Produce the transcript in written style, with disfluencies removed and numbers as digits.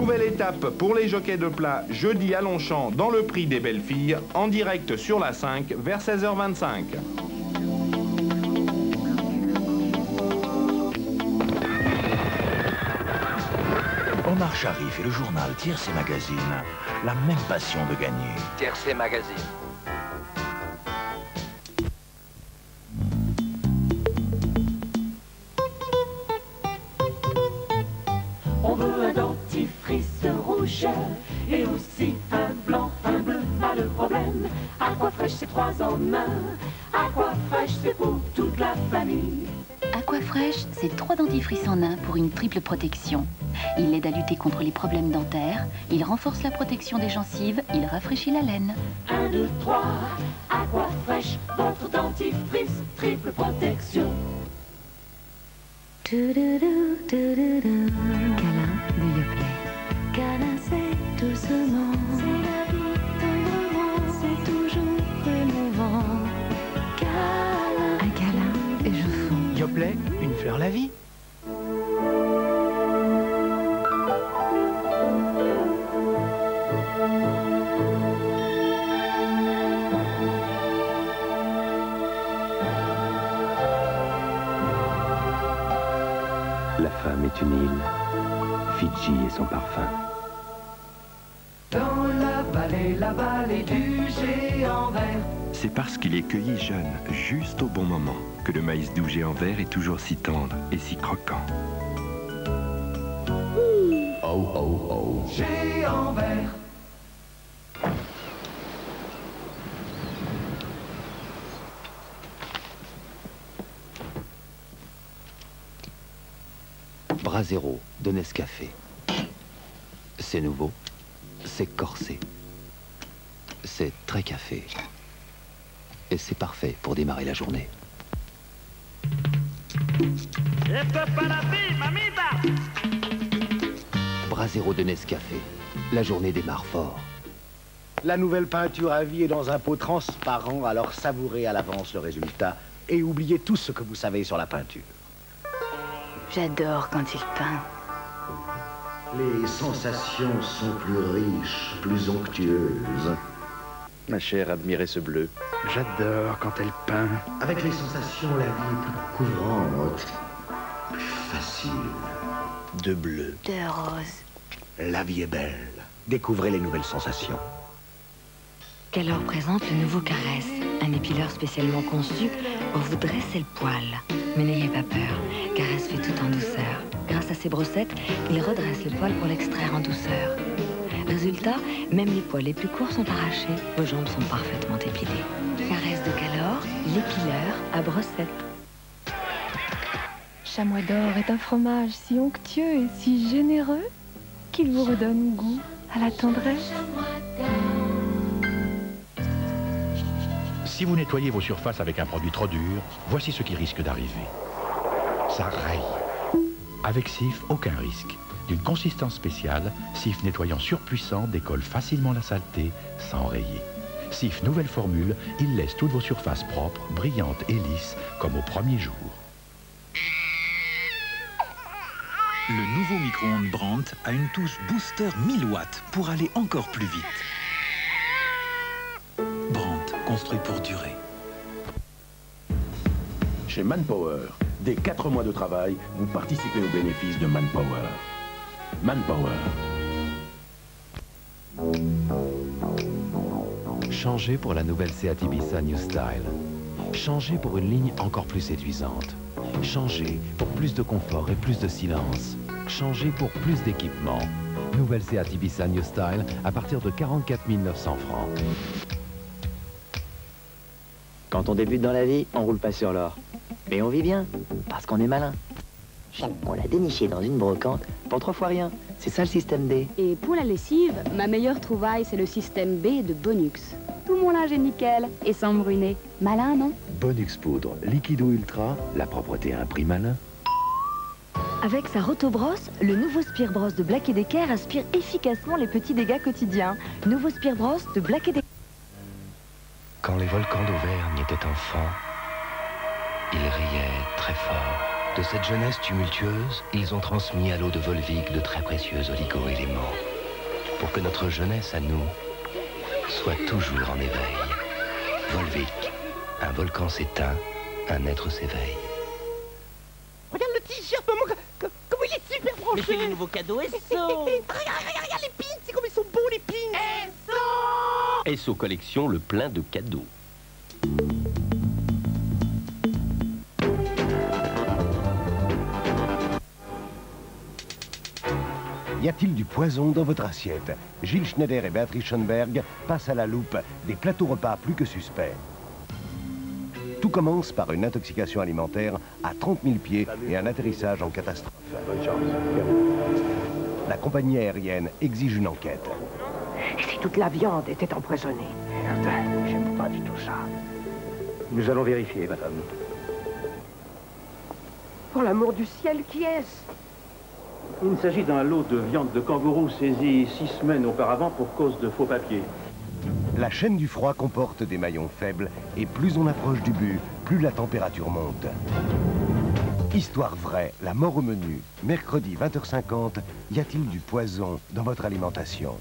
Nouvelle étape pour les jockeys de plat jeudi à Longchamp dans le prix des belles filles, en direct sur la 5 vers 16h25. Omar Sharif et le journal Tiercé Magazine, la même passion de gagner. Tiercé Magazine. On veut un dentifrice rouge et aussi un blanc, un bleu, pas de problème. Aquafresh, c'est 3 en 1. Aquafresh, c'est pour toute la famille. Aquafresh, c'est 3 dentifrices en 1 pour une triple protection. Il aide à lutter contre les problèmes dentaires, il renforce la protection des gencives, il rafraîchit la laine. 1, 2, 3, Aquafresh, votre dentifrice, triple protection. Câlin de Yoplait. Câlin, c'est doucement. C'est la vie, ton moment. C'est toujours émouvant. Câlin. Un câlin et je fonds. Yoplait, une fleur la vie. La femme est une île, Fidji est son parfum. Dans la vallée du géant vert. C'est parce qu'il est cueilli jeune, juste au bon moment, que le maïs doux géant vert est toujours si tendre et si croquant. Oh, oh, oh. Géant vert. Brasero de Nescafé. C'est nouveau, c'est corsé. C'est très café. Et c'est parfait pour démarrer la journée. Brasero de Nescafé. La journée démarre fort. La nouvelle peinture à vie est dans un pot transparent, alors savourez à l'avance le résultat et oubliez tout ce que vous savez sur la peinture. J'adore quand il peint. Les sensations sont plus riches, plus onctueuses. Ma chère, admirez ce bleu. J'adore quand elle peint. Avec les sensations, la vie est plus couvrante, plus facile. De bleu. De rose. La vie est belle. Découvrez les nouvelles sensations. Calor présente le nouveau Caresse, un épileur spécialement conçu pour vous dresser le poil. Mais n'ayez pas peur, Caresse fait tout en douceur. Grâce à ses brossettes, il redresse le poil pour l'extraire en douceur. Résultat, même les poils les plus courts sont arrachés, vos jambes sont parfaitement épilées. Caresse de Calor, l'épileur à brossette. Chamois d'or est un fromage si onctueux et si généreux qu'il vous redonne goût à la tendresse. Si vous nettoyez vos surfaces avec un produit trop dur, voici ce qui risque d'arriver. Ça raye. Avec Cif, aucun risque. D'une consistance spéciale, Cif nettoyant surpuissant décolle facilement la saleté sans rayer. Cif nouvelle formule, il laisse toutes vos surfaces propres, brillantes et lisses comme au premier jour. Le nouveau micro-ondes Brandt a une touche booster 1000 watts pour aller encore plus vite. Brandt, construit pour durer. Chez Manpower, dès 4 mois de travail, vous participez aux bénéfices de Manpower. Manpower. Changez pour la nouvelle Seat Ibiza New Style. Changez pour une ligne encore plus séduisante. Changez pour plus de confort et plus de silence. Changez pour plus d'équipement. Nouvelle Seat Ibiza New Style à partir de 44 900 francs. Quand on débute dans la vie, on roule pas sur l'or. Mais on vit bien, parce qu'on est malin. On l'a déniché dans une brocante pour 3 fois rien. C'est ça le système D. Et pour la lessive, ma meilleure trouvaille, c'est le système B de Bonux. Tout mon linge est nickel et sans bruner. Malin, non? Bonux Poudre, liquide ou ultra, la propreté à un prix malin. Avec sa rotobrosse, le nouveau Spire Brosse de Black & Decker aspire efficacement les petits dégâts quotidiens. Nouveau Spire Brosse de Black & Decker. Quand les volcans d'Auvergne étaient enfants, ils riaient très fort. De cette jeunesse tumultueuse, ils ont transmis à l'eau de Volvic de très précieux oligo-éléments. Pour que notre jeunesse à nous soit toujours en éveil. Volvic, un volcan s'éteint, un être s'éveille. Regarde le t-shirt, maman, comment il est super branché. Mais c'est les nouveaux cadeaux Esso. Regarde les pins, c'est comme ils sont beaux les pins. Esso. Esso Collection, le plein de cadeaux. Y a-t-il du poison dans votre assiette? Gilles Schneider et Béatrice Schoenberg passent à la loupe des plateaux repas plus que suspects. Tout commence par une intoxication alimentaire à 30 000 pieds et un atterrissage en catastrophe. Bonne chance. La compagnie aérienne exige une enquête. Et si toute la viande était empoisonnée? Merde, j'aime pas du tout ça. Nous allons vérifier, madame. Pour l'amour du ciel, qui est-ce? Il s'agit d'un lot de viande de kangourou saisi 6 semaines auparavant pour cause de faux papiers. La chaîne du froid comporte des maillons faibles et plus on approche du but, plus la température monte. Histoire vraie, la mort au menu. Mercredi 20h50, y a-t-il du poison dans votre alimentation?